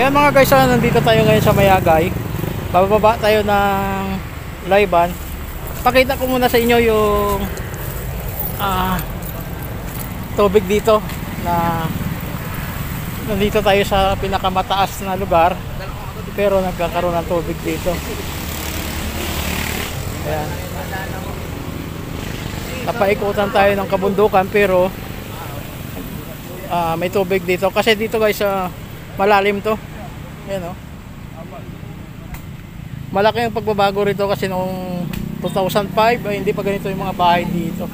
Ayan mga guys, nandito tayo ngayon sa Mayagay. Bababa tayo ng Layban. Pakita ko muna sa inyo yung tubig dito na nandito tayo sa pinakamataas na lugar pero nagkakaroon ng tubig dito. Ayan. Napaikutan tayo ng kabundukan pero may tubig dito kasi dito guys malalim to. Ayan, oh. Malaki yung pagbabago rito kasi noong 2005 ay hindi pa ganito yung mga bahay dito.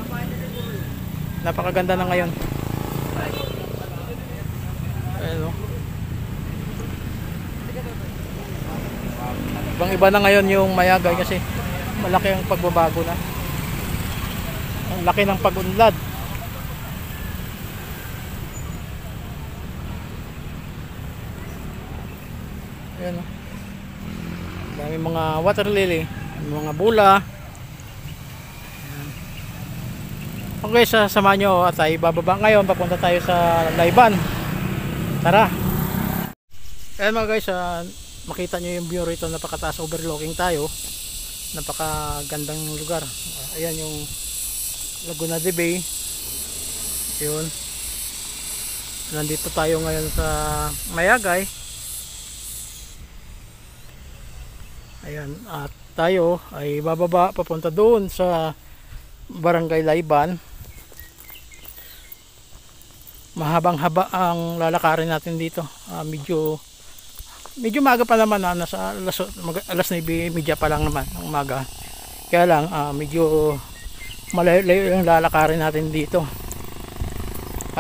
Napakaganda na ngayon. Ayan, oh. Ibang iba na ngayon yung Mayagay kasi malaki ang pagbabago na. Ang laki ng pag-unlad. Ayan, oh. Dami mga water lily, mga bula. Ayan. Okay, sasama nyo at ay bababa ngayon. Papunta tayo sa Layban. Tara. Ayan mga guys, makita nyo yung view rito. Napakataas, overlooking tayo. Napakagandang lugar. Ayan yung Laguna de Bay. Yun. Nandito tayo ngayon sa Mayagay. Ayan, at tayo ay bababa papunta doon sa Barangay Layban. Mahabang haba ang lalakarin natin dito. Medyo maga pa naman, nasa alas 9:30 pa lang naman ng umaga. Kaya lang medyo malayo yung lalakarin natin dito.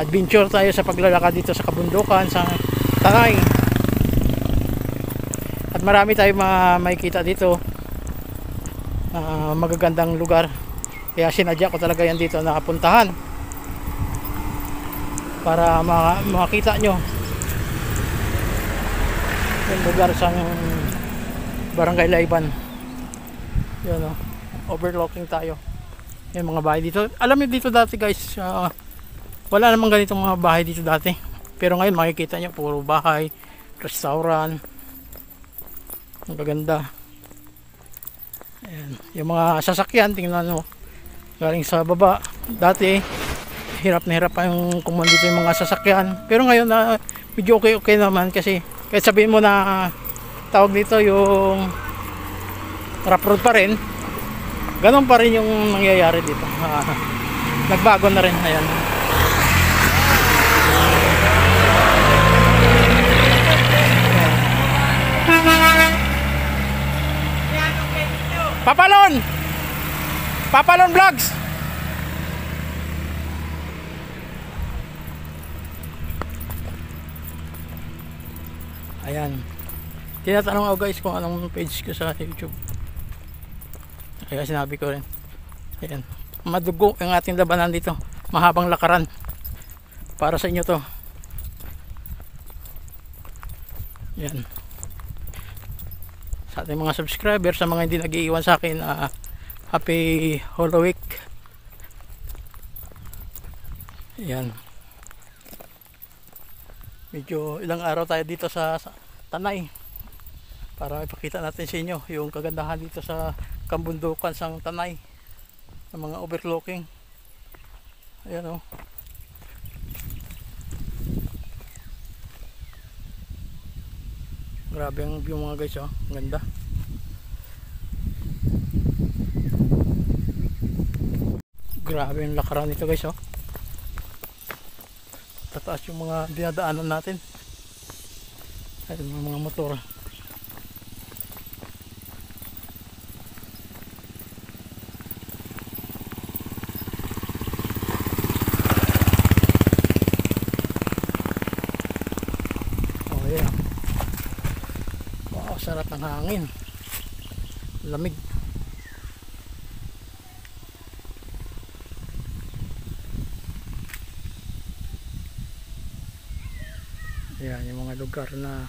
Adventure tayo sa paglalakad dito sa kabundukan, sa Tanay. At marami tayong makikita dito, magagandang lugar. Kaya sinadya ko talaga yan dito nakapuntahan para makita nyo yung lugar sa Barangay Layban. Yun, oh, overlooking tayo. Yung mga bahay dito, alam nyo dito dati guys, wala namang ganitong mga bahay dito dati, pero ngayon makikita nyo puro bahay, restaurant. Ang gaganda. Ayan. Yung mga sasakyan, tingnan nyo, galing sa baba. Dati hirap na hirap pa yung kumuha dito yung mga sasakyan, pero ngayon medyo okay naman kasi kahit sabihin mo na tawag dito yung rough road pa rin, ganun pa rin yung nangyayari dito. Nagbago na rin. Ayan. Papalon Vlogs. Ayan. Tinatanong ako guys kung anong page ko sa YouTube. Kaya sinabi ko rin. Ayan. Madugo yung ating labanan dito. Mahabang lakaran. Para sa inyo to. Ayan. Sa ating mga subscribers, sa mga hindi nag-iiwan sa akin, happy Holy Week. Ayan. Medyo ilang araw tayo dito sa Tanay para ipakita natin sa inyo yung kagandahan dito sa kabundukan sang Tanay ng mga overlooking. Ayan, oh. Grabe ang view mga guys, oh. Ang ganda. Grabe yung lakaran nito guys, oh. Tataas yung mga dinadaanan natin. Ayun, mga motor. Oh yeah. Wow, sarap ng hangin. Lamig. Ayan, yung mga lugar na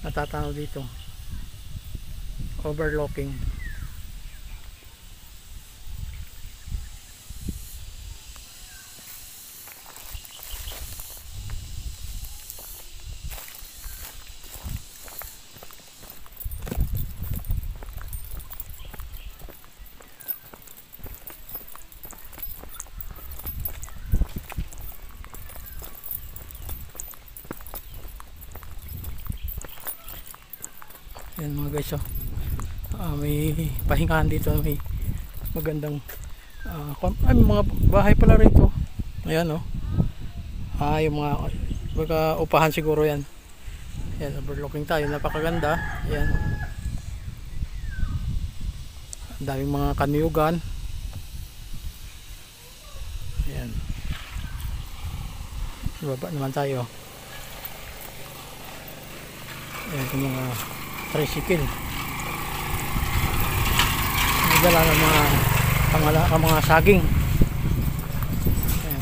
natatanaw dito, overlooking. Ayan mga guys, oh. May pahingahan dito, may magandang ay, mga bahay pala rito. Ayan, oh. Yung mga upahan siguro yan. Ayan, overlooking tayo, napakaganda. Ayan, ang daming mga kaniyugan. Ayan, baba naman tayo. Ayan, yung mga tricycle, dala ng mga saging. Ayan.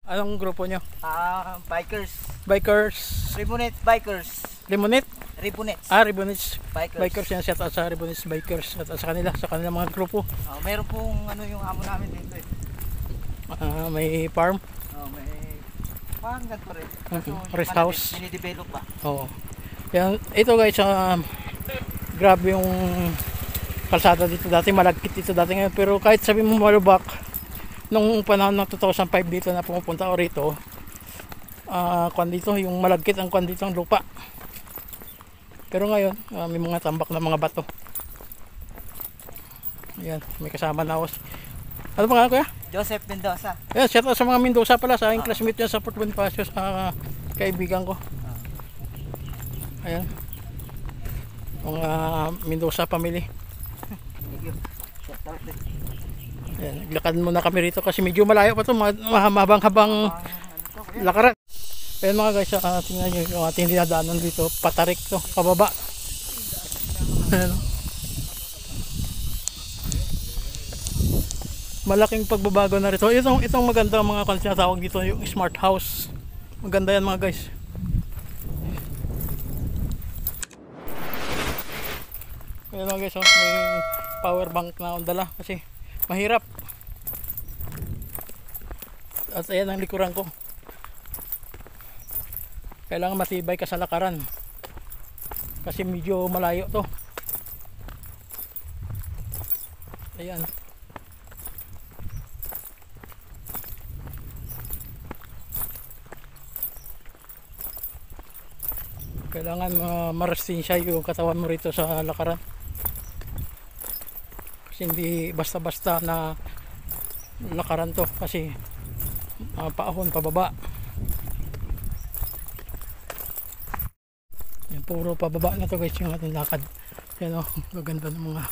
Anong grupo nyo? Bikers. Bikers. Ribonet Bikers. Limonite? Ribonets. Ribonets Bikers. Bikers yan. Shout out sa Ribonets Bikers at sa kanila mga grupo. Meron pong yung amo namin dito eh. May farm. May parang ganito rin. Rest house. Dinidevelop pa. Oo. Yan, ito guys, grabe yung kalsada dito dati, malagkit dito dati ngayon, pero kahit sabi mo malubak, nung panahon ng 2005 dito na pumupunta ako rito, kwan dito, yung malagkit ang kwan dito ang lupa. Pero ngayon, may mga tambak na mga bato. Ayan, may kasama na ako. Ano pa nga kuya? Joseph Mendoza. Ayan, shout out sa mga Mendoza pala, sa aking classmate yan sa Fort Bonifacio, sa kaibigan ko. Ayan, mga Mendoza family. Ayan, naglakad muna kami rito kasi medyo malayo pa ito, mahabang-habang lakaran. Ayan mga guys, tingnan nyo yung ating dinadaanan dito, patarik to, pababa. Ayan, malaking pagbabago na rito. Itong maganda mga tinatawag dito, yung smart house. Maganda yan mga guys. Ayan mga guys, may power bank na akong dala kasi mahirap. At ayan ang likuran ko. Kailangan matibay ka sa lakaran kasi medyo malayo to. Ayan. Kailangan marestensya yung katawan mo rito sa lakaran. Kasi hindi basta-basta na lakaran to kasi paahon, pababa. Yan, puro pababa na to guys yung ating lakad. Yan o, maganda ng mga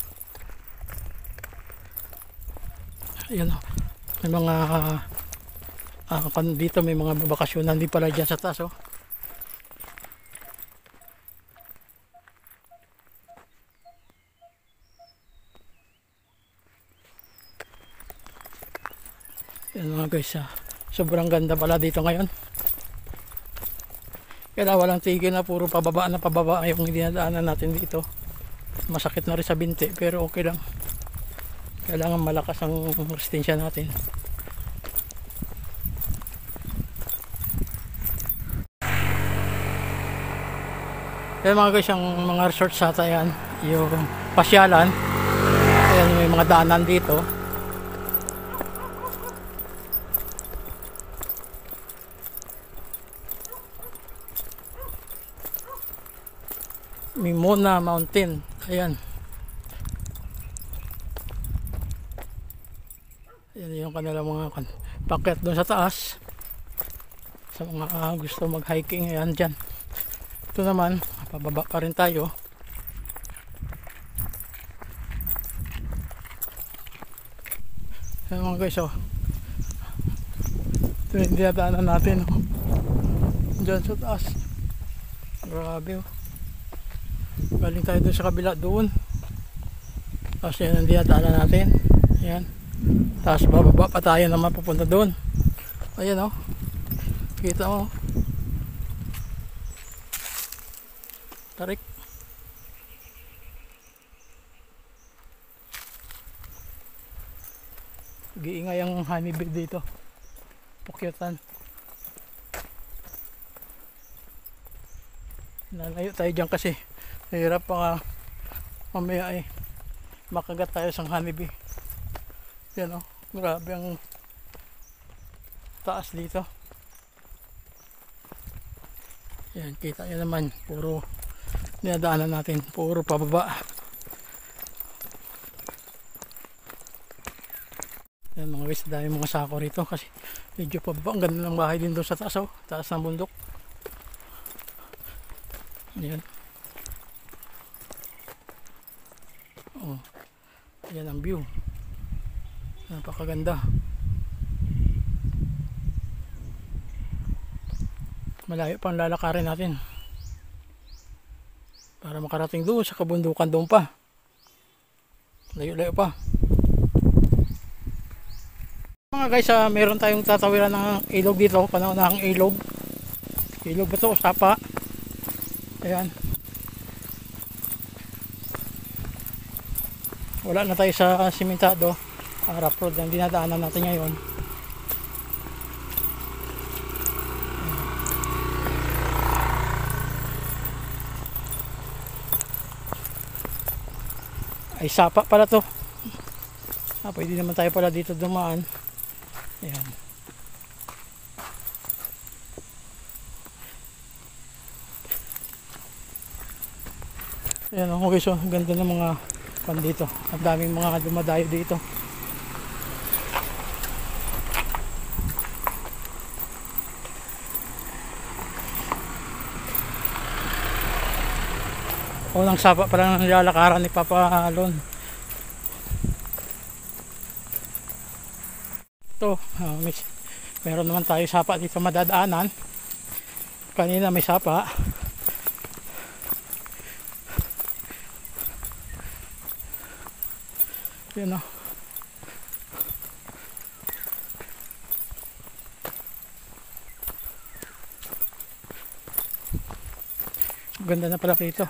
yan o, may mga dito may mga bakasyonan din pala dyan sa taas o. Yan mga guys, sobrang ganda pala dito ngayon. Kaya walang tigil na, puro pababa na pababa yung dinadaanan natin dito. Masakit na rin sa binti pero okay lang. Kailangan malakas ang resistensya natin. Yan mga guys, ang mga resort sa Tayan, yung pasyalan. Ayan, may mga daanan dito. Mimona Mountain. Ayan. Ayan yung kanilang mga packet doon sa taas. Sa mga gusto mag-hiking, ayan dyan. Ito naman, pababa pa rin tayo. Ayan mga guys, oh. Ito yung dinadaanan natin, oh. Dyan sa taas. Grabe, oh. Galing tayo doon sa kabila doon. Tapos yan ang dinadaanan natin. Ayan. Tapos bababa pa tayo naman pupunta doon. Ayan o. Kita mo. Tarik. Giingay ang honeybee dito. Pukyatan. Nalayo tayo dyan kasi hirap pa nga mamaya ay makagat tayo sa honeybee. Yan o, grabe ang taas dito. Ayan, kita nyo naman, puro dinadaanan natin, puro pababa. Ayan mga guys, dami mga sako rito kasi medyo pababa. Ang ganda ng bahay din doon sa taas, oh, taas ng bundok. Ayan. Oh, ayan ang view, napakaganda. Malayo pang lalakarin natin para makarating doon sa kabundukan, doon pa layo-layo pa. Mga guys, meron tayong tatawiran ng ilog dito, panahon ilog ba to o sapa? Ayan, wala na tayo sa simentado, rough road ang dinadaanan natin ngayon. Ay sapa pala to. Pwede naman tayo pala dito dumaan. Ayan. Ayan, okay, so ganda ng mga pan dito. Ang daming mga dumadayo dito. Unang sapa pa lang nilalakaran ni Papa Lon. Ito, meron naman tayo sapa dito madadaanan. Kanina may sapa. Yan o. Ganda na pala dito.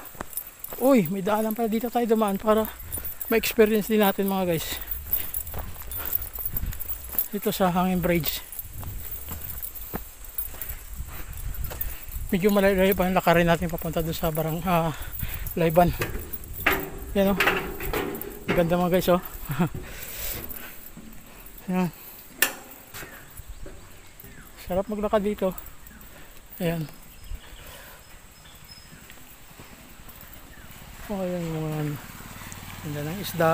Uy, may daanan pala dito tayo dumaan para ma-experience din natin mga guys. Dito sa Hanging Bridge. Medyo malayo pa yung lakarin natin papunta doon sa Layban. Yan o. Ganda mga guys, oh. Yan. Sarap maglakad dito. Ayan. Oh, ayan yung mga ganda ng isda.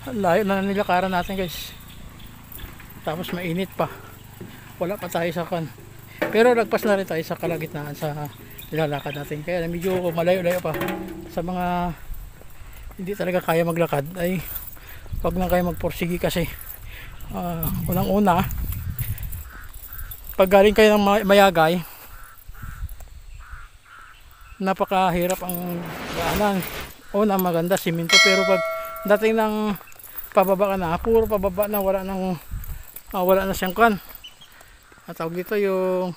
Layo na nilakaran natin guys. Tapos mainit pa. Wala pa tayo sa kan. Pero lagpas na rin tayo sa kalagitnaan sa nilalakad natin. Kaya medyo malayo-layo pa. Sa mga hindi talaga kaya maglakad ay wag na kayo magporsigi kasi unang-una pag galing kayo ng Mayagay, napakahirap ang daanan. Una maganda simento, pero pag dating ng pababa ka na, puro pababa na, wala na siyang kan. At tawag dito yung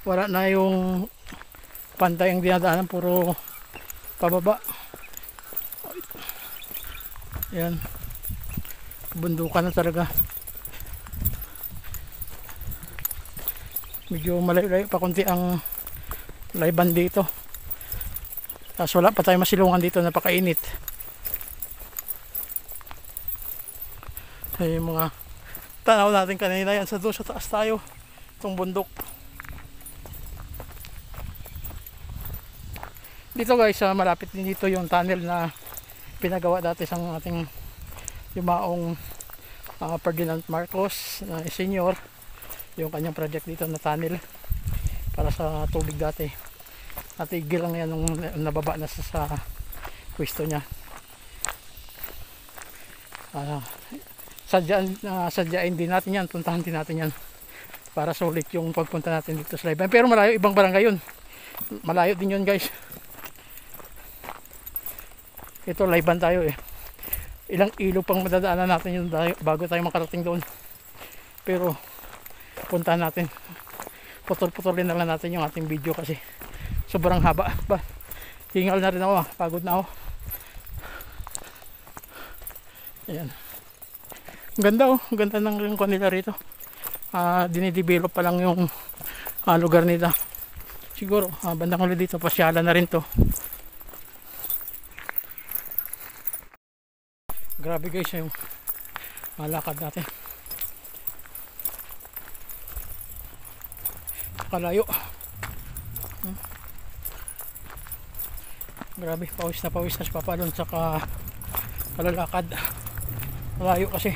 wala na yung pantay ang dinadaanan, puro pababa. Yan, bundukan na talaga. Medyo malayo-layo pa konti ang Layban dito. Tapos wala pa tayo masilungan dito, napakainit. Ay, yung mga tanaw natin kanina yan sa doon sa taas tayo, itong bundok. Dito guys, malapit din dito yung tunnel na pinagawa dati sa ating yumaong Ferdinand Marcos Senior, yung kanyang project dito na tunnel para sa tubig dati. Natigil lang yan nung nababa na sa pwesto niya. Sadyain din natin yan, puntahan din natin yan para sulit yung pagpunta natin dito sa Layban. Pero malayo, ibang barangay yun, malayo din yun guys. Ito Layban tayo eh, ilang ilog pang madadaanan natin yun bago tayo makarating doon. Pero puntahan natin, putol-putulin na lang natin yung ating video kasi sobrang haba ba. Hingal na rin ako, pagod na ako. Ayan, ganda oh, ganda ng lingkod nila rito. Dinidevelop pa lang yung lugar nila. Siguro bandang ulit dito pasyalan na rin to. Grabe guys yung malakad natin. Kalayo. Grabe, pawis na sa papalon sa kalalakad. Malayo kasi.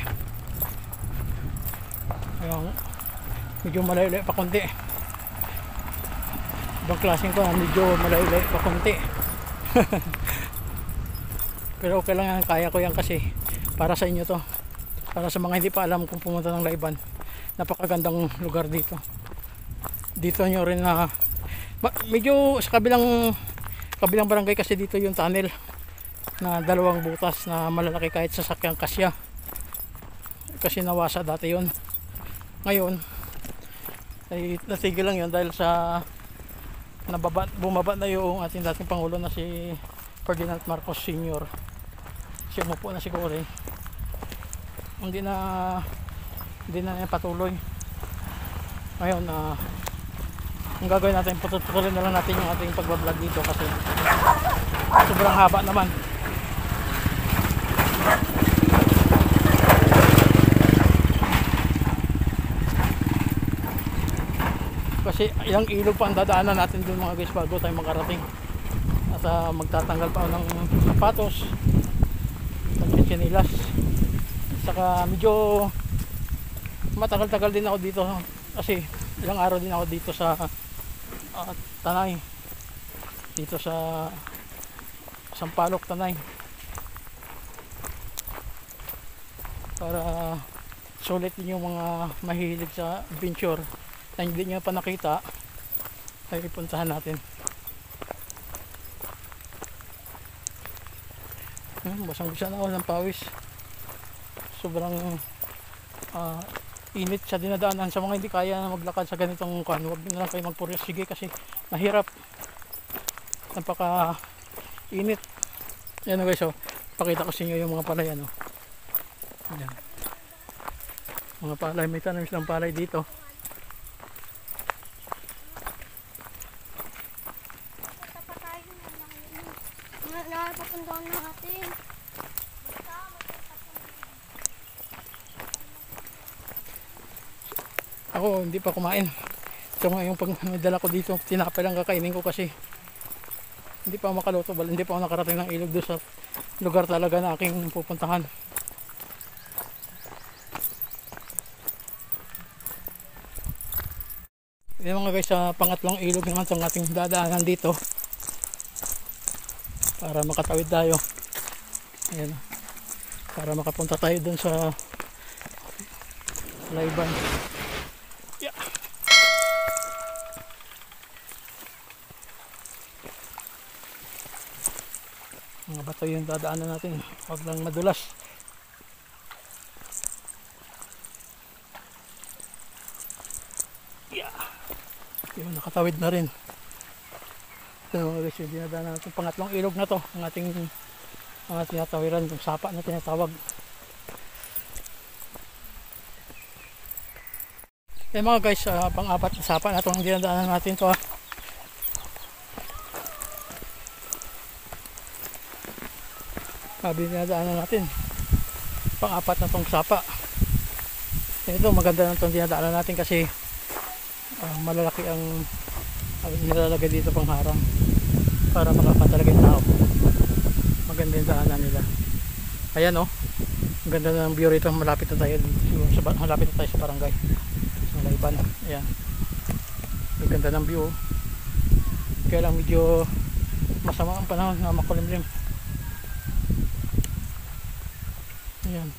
Ayun, medyo malayo pa konti. Ibang klaseng ko na medyo malayo pa konti. Pero okay lang yan, kaya ko yan kasi para sa inyo to. Para sa mga hindi pa alam kung pumunta ng Layban. Napakagandang lugar dito. Dito nyo rin na medyo sa kabilang barangay kasi dito yung tunnel na dalawang butas na malalaki kahit sasakyang kasya. Kasi nawasa dati yun. Ngayon ay natigil lang yun dahil sa bumaba na yung ating dating Pangulo na si Ferdinand Marcos Sr. Siya umupo na siguro eh. Hindi na patuloy. Ngayon ang gagawin natin, pututuloy na lang natin yung ating pagbablog dito kasi sobrang haba naman. Kasi ilang ilog pa ang dadaanan natin dun mga guys bago tayo makarating. At magtatanggal pa ng sapatos, chinelas. Saka medyo matagal-tagal din ako dito kasi ilang araw din ako dito sa Tanay, dito sa Sampaloc, Tanay, para sulit din yung mga mahilig sa adventure na hindi nyo pa nakita ay ipuntahan natin. Basang-basa na ako ng pawis, sobrang init sa dinadaanan. Sa mga hindi kaya na maglakad sa ganitong kuan, huwag na lang kayo magpursige kasi mahirap, napaka init. Yan guys, pakita ko sa inyo yung mga palay. Yan. Mga palay, may tanim silang palay dito. Nakapuntahan natin. Ako hindi pa kumain. So ngayon pag nadala ko dito, tinapay lang kakainin ko kasi hindi pa makaluto, hindi pa ako nakarating ng ilog doon sa lugar talaga na aking pupuntahan. Yan mga guys, sa pangatlong ilog naman itong ating dadaanan dito para makatawid tayo. Ayan, para makapunta tayo doon sa Layban. Yeah. Mga bato yung dadaanan natin, huwag lang madulas. Yeah. Yun, nakatawid na rin. Ito mga guys, yung dinadaanan natin, pangatlong ilog na to ang ating tinatawiran, yung sapa na tinatawag. Eh mga guys, pang-apat na sapa na itong dinadaanan natin to. Sabi dinadaanan natin, pang-apat na itong sapa. Ito maganda na itong dinadaanan natin kasi malalaki ang nilalagay dito pang harang para makapatalaga yung tao. Maganda yung daanan nila. Ayan ang ganda ng view rito. Malapit na tayo sa barangay Layban. Ayan, ang ganda ng view, kaya lang medyo masama ang panahon na makulimlim. Ayan,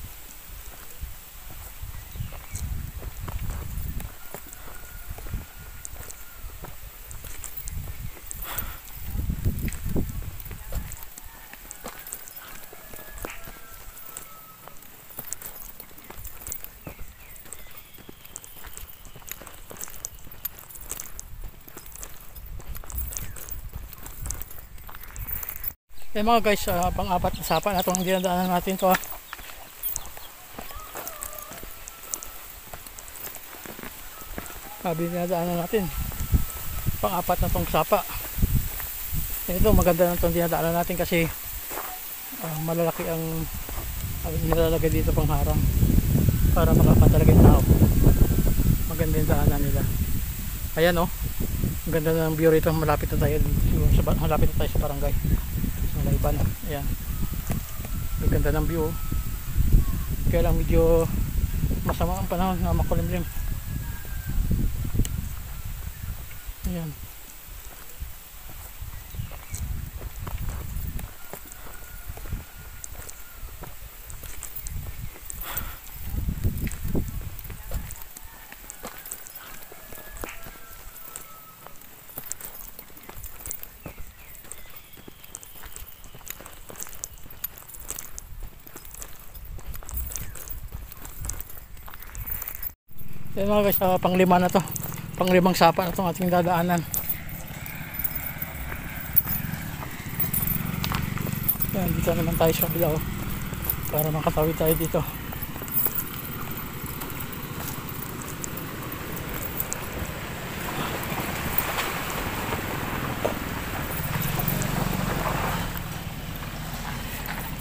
eh mga guys, pang-apat na sapa na itong dinadaanan natin to. Sabi dinadaanan natin, pang-apat na itong sapa. Ito maganda na itong dinadaanan natin kasi malalaki ang nilalagay dito pang harang para makapatalaga yung tao. Maganda yung daanan nila. Ayan oh, ang ganda ng view rito. Malapit na tayo sa barangay sa Layban. Ayan, ang ganda ng view. Kaya lang medyo masama ang panahon na makulimlim. Ayan. Yan mga guys, panglima na to, panglimang sapa na itong ating dadaanan. Yan, dito naman tayo sa kabila oh, para makatawid tayo dito.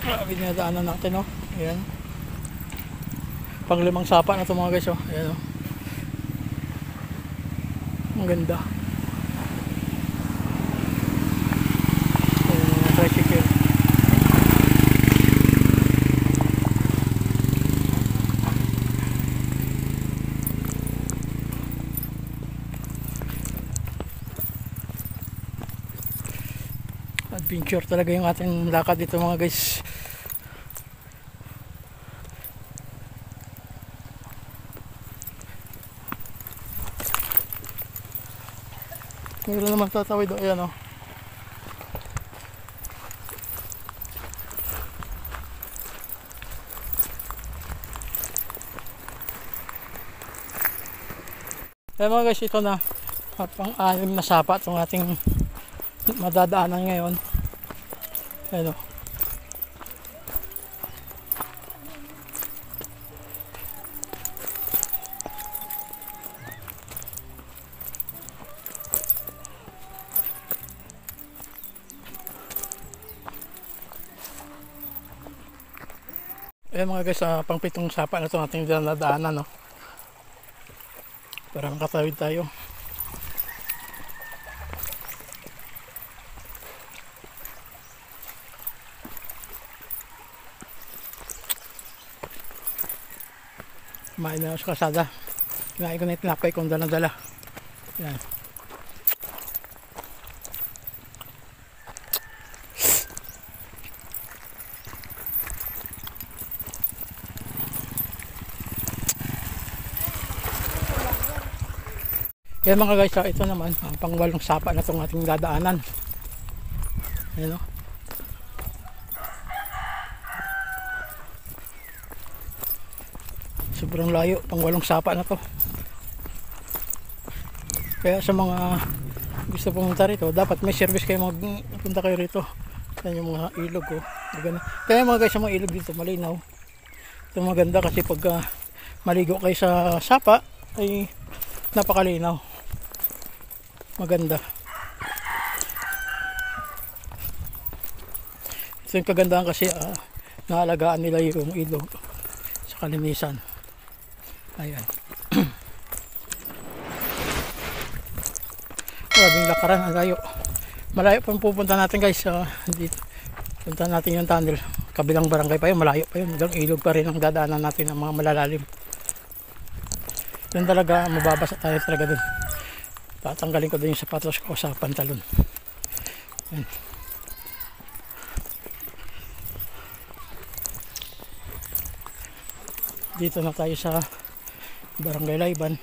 Grabe na daanan natin oh. Ayan, panglimang sapa na ito mga guys oh. Ayan oh, ang ganda. Tricycle. Adventure talaga yung ating lakad dito mga guys. Meron naman tatawid o, ayan o. Ayan mga guys, ito na pang-anim na sapa itong ating madadaanan ngayon. Ayan o. Ayan mga guys, pang-pitong sapa na itong ating dinadaanan no? Para makatawid tayo. Kumain na sa kasada. Kinain ko na yung tinapay kong dala-dala. Ayan. Kaya mga guys, ito naman ang pangwalong sapa na itong ating dadaanan. Ayan o. Sobrang layo, pangwalong sapa na to. Kaya sa mga gusto pumunta rito, dapat may service kayo, magpunta kayo rito. Ayan yung mga ilog o. Kaya mga guys, sa mga ilog dito malinaw. Ito maganda kasi pag maligo kayo sa sapa ay napakalinaw. Maganda. Ito yung kagandahan kasi naalagaan nila yung ilog sa kalinisan. Ayan. Grabing lakaran, ang layo. Malayo pa pupunta natin guys. Dito. Punta natin yung tunnel. Kabilang barangay pa yun, malayo pa yun. Hanggang ilog pa rin ang dadaanan natin ng mga malalalim. Doon talaga, mababasa tayo talaga dun. Tatanggalin ko din yung sapatos ko sa pantalon. Yan. Dito na tayo sa Barangay Layban.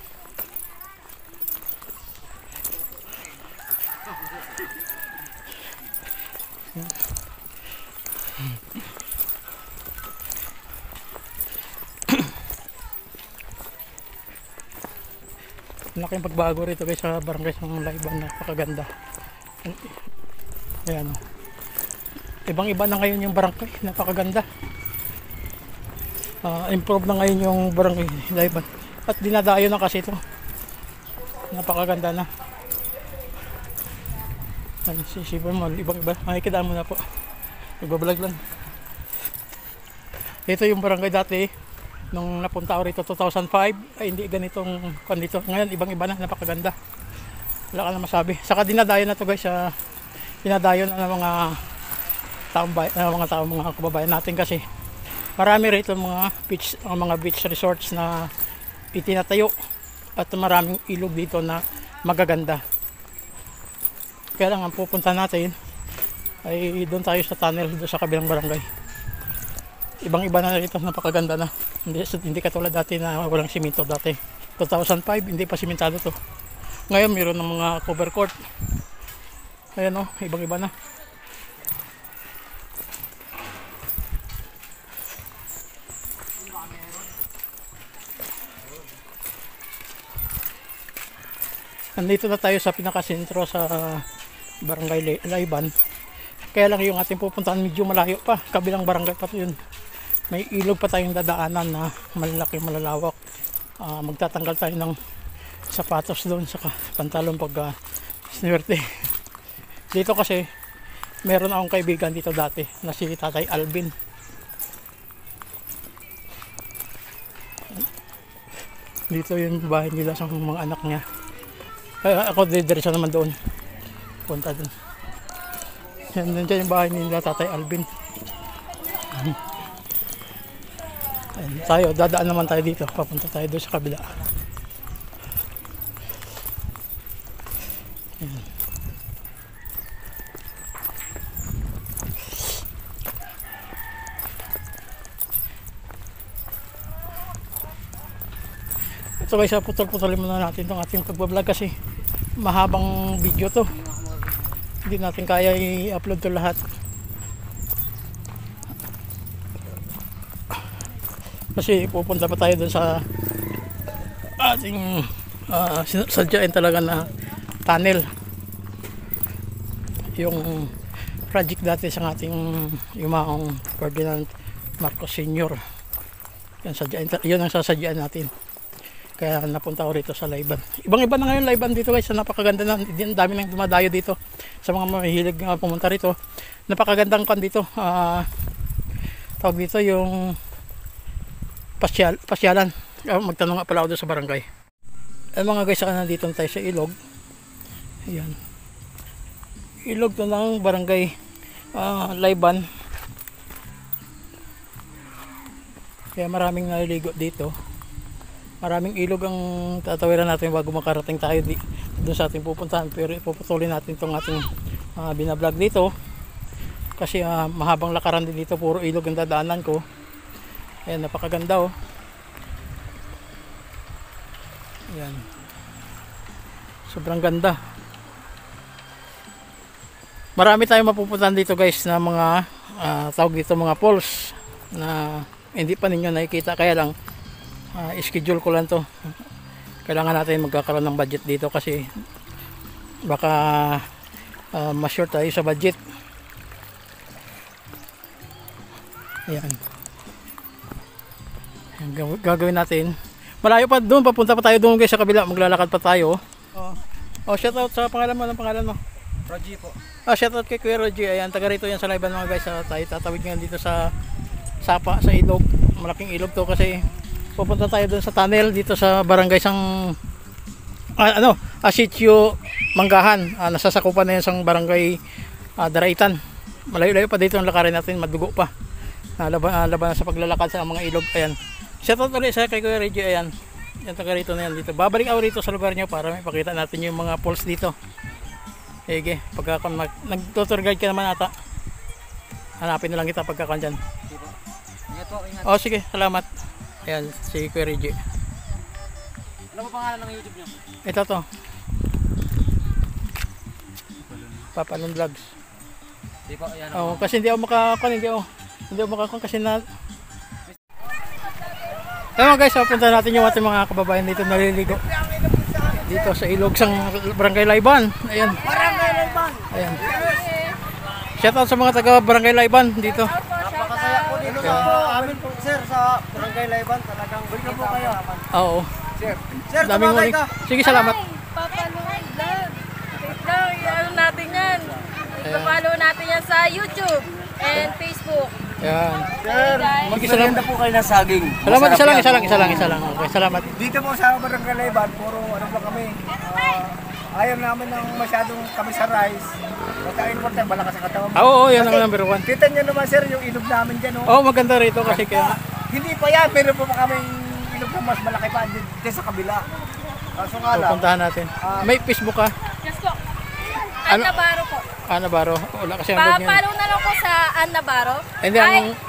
Malaking pagbago rito guys sa barangay ng Layban, napakaganda. Ayan o. Ibang iba na ngayon yung barangay, napakaganda. Improve na ngayon yung barangay Layban. At dinadayo na kasi ito. Napakaganda na. Sisipan mo, ibang iba. Makikidaan mo na po. Nagbablog lang. Ito yung barangay dati nung napunta ako rito 2005 ay hindi ganitong dito. Ngayon ibang-iba na, napakaganda. Wala ka na masabi. Saka dinadayo na to guys, dinadayo na ng mga mga kababayan natin kasi marami rito mga beach resorts na itinatayo at maraming ilog dito na magaganda. Kaya lang ang pupunta natin ay doon tayo sa tunnel doon sa kabilang barangay. Ibang-iba na rito, napakaganda na. Hindi katulad dati na walang simento dati. 2005, hindi pa simentado to. Ngayon, mayroon ng mga cover court. Ayan o, ibang-iba na. Nandito na tayo sa pinakasentro sa Barangay Layban. Kaya lang yung ating pupuntahan medyo malayo pa. Kabilang barangay pa yun. May ilog pa tayong dadaanan na malalaki, malalawak. Magtatanggal tayo ng sapatos doon sa pantalon pag sinuwerte. Dito kasi meron akong kaibigan dito dati na si Tatay Alvin. Dito yung bahay nila sa mga anak niya. Kaya ako diretso naman doon. Punta doon. Yan, nandiyan yung bahay nila Tatay Alvin. Ayan, tayo, dadaan naman tayo dito. Papunta tayo doon sa kabila. Ayan. Ito guys, putol-putulin muna natin itong ating pagbablog kasi mahabang video to. Hindi natin kaya i-upload to lahat. Kasi pupunta pa tayo dun sa ating sadyain talaga na tunnel. Yung project dati sa ating yumaong Ferdinand Marcos Sr. Yun ang sasadyaan natin. Kaya napunta ako rito sa Layban. Ibang-iba na ngayon Layban dito guys. Napakaganda na. Ang dami nang dumadayo dito. Sa mga mahilig pumunta rito. Napakagandang kan dito. Tawag dito yung pasyalan. Magtanong nga pala ako doon sa barangay. Mga guys, saka nandito tayo sa ilog. Ayan. Ilog to ng barangay Layban. Kaya maraming naliligo dito. Maraming ilog ang tatawiran natin bago makarating tayo doon sa ating pupuntahan. Pero ipuputulin natin itong ating binablog dito. Kasi mahabang lakaran din dito. Puro ilog ang dadaanan ko. Ayan, napakaganda oh. Ayan. Sobrang ganda. Marami tayong mapupuntahan dito guys na mga tawag dito mga falls na hindi pa ninyo nakikita. Kaya lang schedule ko lang to. Kailangan natin magkakaroon ng budget dito kasi baka ma-short tayo sa budget. Ayan. Gagawin natin. Malayo pa doon, papunta pa tayo doon guys sa kabila. Maglalakad pa tayo. Oh, shout out sa pangalan mo. Anong pangalan mo? Rogie po. Shout out kay Kuya Rogie. Ayan, taga rito yan sa Layban mga guys. Tayo tatawid ngayon dito sa Sapa, sa ilog. Malaking ilog to kasi pupunta tayo doon sa tunnel dito sa barangay sang Sitio Manggahan. Nasasakupan na yan sang barangay Daraitan. Malayo-layo pa dito ang lakarin natin, madugo pa. Laban sa paglalakad sa mga ilog. Ayan. Shoutout ulit sa kay Kuya Reggie. Ayan. Yan taga rito na yan dito. Babalik ako rito sa lugar nyo para may pakita natin yung mga falls dito. Sige, pagka nag-tour guide ka naman ata. Hanapin na lang kita pagka dyan. Ingat po, ingat. Oh, sige, salamat. Ayan, si Kuya Reggie. Ano po pangalan ng YouTube nyo? Ito to. Papalon Vlogs. Di po, ayan. Oh, kasi hindi ako makakon kasi na. Ayun guys, punta natin yung ating mga kababayan dito naliligo. Dito sa ilog sang Barangay Layban. Ayan. Barangay Layban. Ayan. Shout out sa mga taga Barangay Layban dito. Napakasaya po dito sa amin po sir sa Barangay Layban. Talagang bulto po kayo. Oo. Sir, Daming tumagay muli. ka. Sige, salamat. Papalong vlog. Wait lang, i-ano natin yan. Ayan. Ipapalo natin yan sa YouTube and Facebook. Yan. Sir, magmerienda po kayo ng saging. Salamat, Masarap yan. isa lang. Okay, salamat. Dito po sa Barangay Layban, puro ano pa kami. Ayaw namin ng masyadong kami sa rice. Basta important, malakas sa katawan mo. Oo, yan ang Kasi, number 1. Kita nyo naman sir, yung ilog namin dyan. Oh. Oh, maganda rito kasi kaya. Hindi pa yan, meron pa kaming ilog na mas malaki pa dito sa kabila. Kaso nga lang, Pupuntahan natin. May Facebook ka? Yes po. Ano? Ann Navarro po. Navarro. Wala kasi ang log niyan. Pa-follow na lang po sa Ann Navarro. Hindi,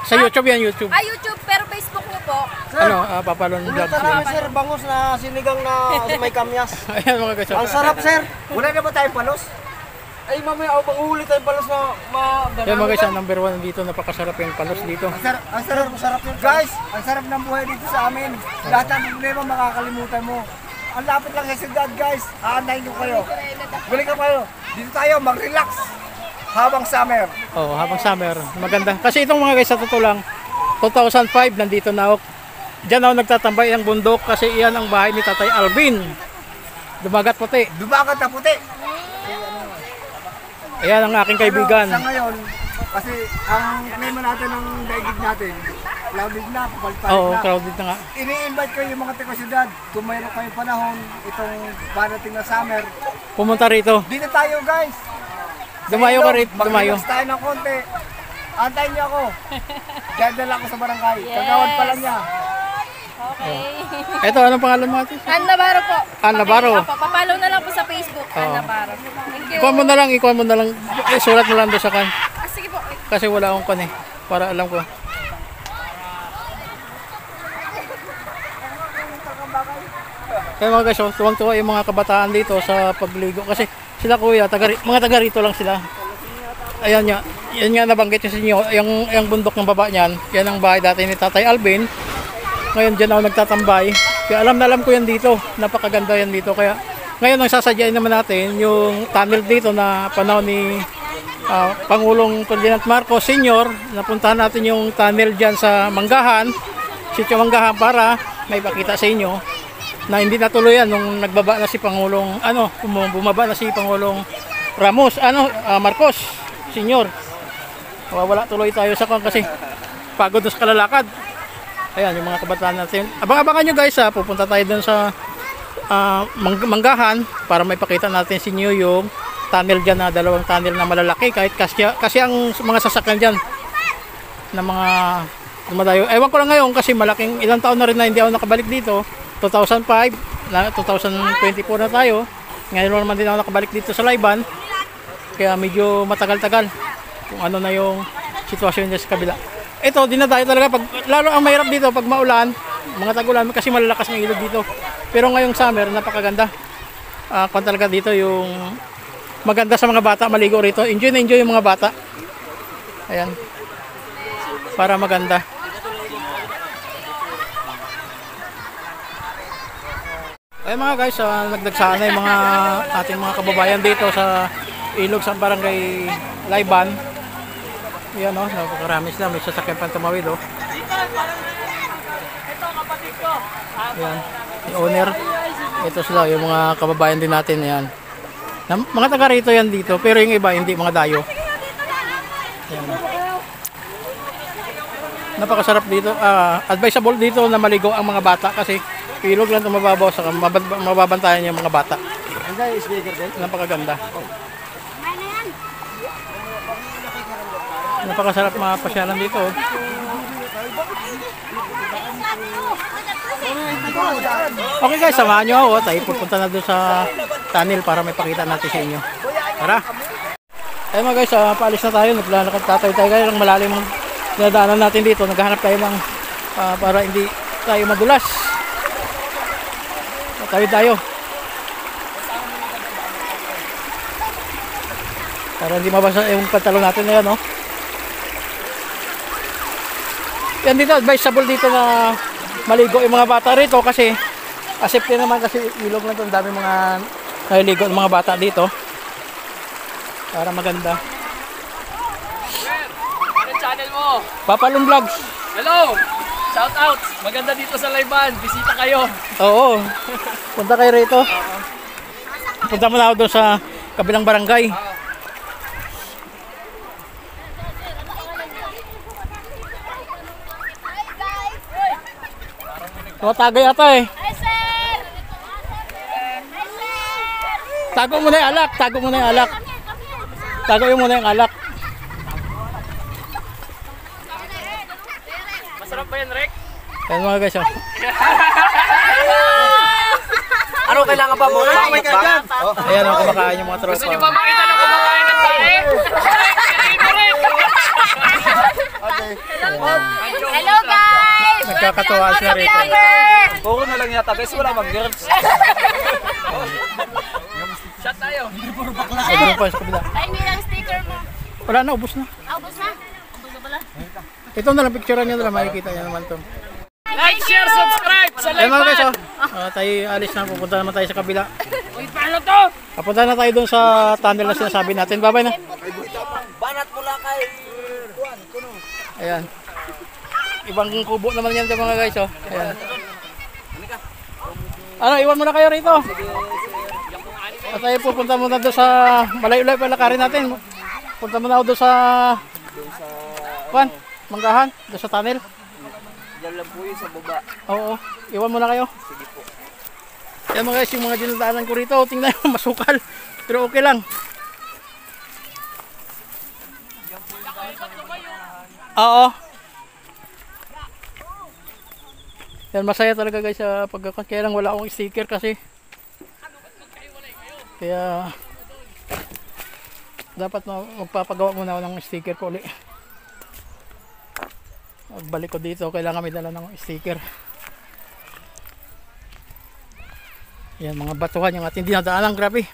sa YouTube yan, YouTube. YouTube, pero Facebook niyo po. Ano, papalon vlog Ito sila. namin sir, bangus na sinigang na may kamyas. Ayan mga guys. Ang sarap sir. Wala na ba tayong palos? Ay mamaya ako panghuli tayong palos na Yan mga guys, ang number 1 dito. Napakasarap yung palos dito. Ang sarap yun. Guys, ang sarap ng buhay dito sa amin. Lahat ng problema makakalimutan mo. Ang lapit lang sa syudad guys. Aantayin ko kayo. Balik ka kayo. Dito tayo mag-relax. Habang summer. Oh, habang summer. Maganda. Kasi itong mga guys, sa totoo lang, 2005, nandito na ako. Diyan ako nagtatambay ang bundok kasi iyan ang bahay ni Tatay Alvin. Dumagat puti. Dumagat na puti. Ayan ang aking kaibigan. Sa ngayon, kasi ang klima natin ng daigdig natin, clouded na, papalpalit Oo, na. crowded na nga. Ini-invite ko yung mga taga-syudad. Kung mayroon kayong panahon, itong parating na summer, Pumunta rito. dito tayo guys. Dumayo ka rito, dumayo. Mag-relax tayo ng konti. Antayin niyo ako. Dadala ko sa barangay. Kagawad pa lang niya. Okay. Ito, anong pangalan mo ate? Ann Navarro po. Ann Navarro. Okay, pa-follow na lang po sa Facebook. Ann Oo. Navarro. Thank you. Ikuha mo na lang. Sulat mo lang doon sa kan. Sige po. Kasi wala akong kan eh. Para alam ko. Kaya mga guys, tuwang-tuwa yung mga kabataan dito sa pagligo. Kasi sila kuya, mga taga rito lang sila. Ayan nga, yan nga nabanggit ko sa inyo, yung bundok ng baba niyan, yan ang bahay dati ni Tatay Alvin. Ngayon dyan ako nagtatambay. Kaya alam na alam ko yan dito, napakaganda yan dito. Kaya ngayon ang sasadyain naman natin, yung tunnel dito na panahon ni Pangulong Ferdinand Marcos Sr. Napuntahan natin yung tunnel dyan sa Manggahan, Sitio Manggahan, para may pakita sa inyo na hindi natuloy yan nung nagbaba na si Pangulong, bumaba na si Pangulong Marcos Sr. Wala tuloy tayo sa kan kasi pagod na sa kalalakad. Ayan yung mga kabataan natin. Abang-abangan nyo guys pupunta tayo dun sa Manggahan para may pakita natin sa inyo yung tunnel dyan na dalawang tunnel na malalaki kahit kasi ang mga sasakyan dyan na mga dumadayo. Ewan ko lang ngayon kasi malaking ilang taon na rin na hindi ako nakabalik dito. 2005, 2024 na tayo. Ngayon naman din ako nakabalik dito sa Layban. Kaya medyo matagal-tagal kung ano na yung sitwasyon niya sa kabila. Ito, dinadayo talaga. Lalo ang mahirap dito pag maulan, mga tag-ulan, kasi malalakas ng ilog dito. Pero ngayong summer, napakaganda. Kung talaga dito yung maganda sa mga bata, maligo rito. Enjoy na enjoy yung mga bata. Ayan. Para maganda. Ay mga guys, nagdagsana yung mga ating mga kababayan dito sa ilog sa barangay Layban. Yan napakarami sila, may sasakyan pang tumawid Yan, yung owner. Ito sila, yung mga kababayan din natin yan. Mga taga rito yan dito, pero yung iba hindi, mga dayo. Yan. Napakasarap dito, advisable dito na maligo ang mga bata kasi ilog lang ito mababaw, saka mababantayan yung mga bata. Napakaganda. Napakasarap mapasyalan dito. Okay guys, samahan nyo ako. Tayo pupunta na doon sa tunnel para may pakita natin sa inyo. Tara! Ay mga guys, paalis na tayo. Naglalakad tayo kayo ng malalim ang dinadaanan natin dito. Naghahanap tayo ng para hindi tayo madulas. Tayo. Para hindi mabasa yung pantalon natin na yan, Yan dito, advisable dito na maligo yung mga bata rito kasi safety naman kasi ilog na ito. Ang dami mga naliligo ng mga bata dito. Para maganda. Ano channel mo? Papalong Vlogs. Hello! Shout out! Maganda dito sa Layban. Bisita kayo. Oo. Punta kayo rito. Punta mo na ako doon sa kabilang barangay. Tagay ata eh. Hi, sir! Tago mo na yung alak. Tago mo na yung alak. Tago mo na yung alak. Masarap ba yan, Rick? Yan mga guys. Oh. Ano kailangan pa mo? May kagad. Ayan ang kumakain yung mga tropa. Gusto niyo ba makita ng kumakain ng tae? Hello, guys! Nagkakatuwa sila rito. Puro na lang yata guys, wala mag-girls. Shot tayo. Sobrang pa sa kabila. Ay, nilang sticker mo. Wala na, ubos na. Ubus na? Ubus na pala. Ito na lang, picturean nyo na lang. Makikita nyo naman ito. Like, share, subscribe sa Ayan mga guys. Layban. Tayo alis na. Pupunta naman tayo sa kabila. Uy, paano to? Papunta na tayo dun sa tunnel na sinasabi natin. Babay na. Banat mula kay Ayan. Ibang kubo naman yan mga guys. Oh. Ayan. Ano, iwan muna kayo rito. At tayo pupunta muna doon sa malayo-layo pa lakarin natin. Punta muna ako doon sa Juan, Manggahan, doon sa tunnel. Diyan lang po yun sa baba. Oo, iwan muna kayo. Sige po. Yan mga guys, yung mga dinadaanan ko rito, tingnan nyo, masukal. Pero okay lang. Oo. Yan, masaya talaga guys sa pagkakas. Kaya lang wala akong sticker kasi. Kaya dapat magpapagawa muna ako ng sticker ko ulit. Pagbalik ko dito, kailangan may dala ng sticker. Yan, mga batuhan yung ating dinadaanan, grabe.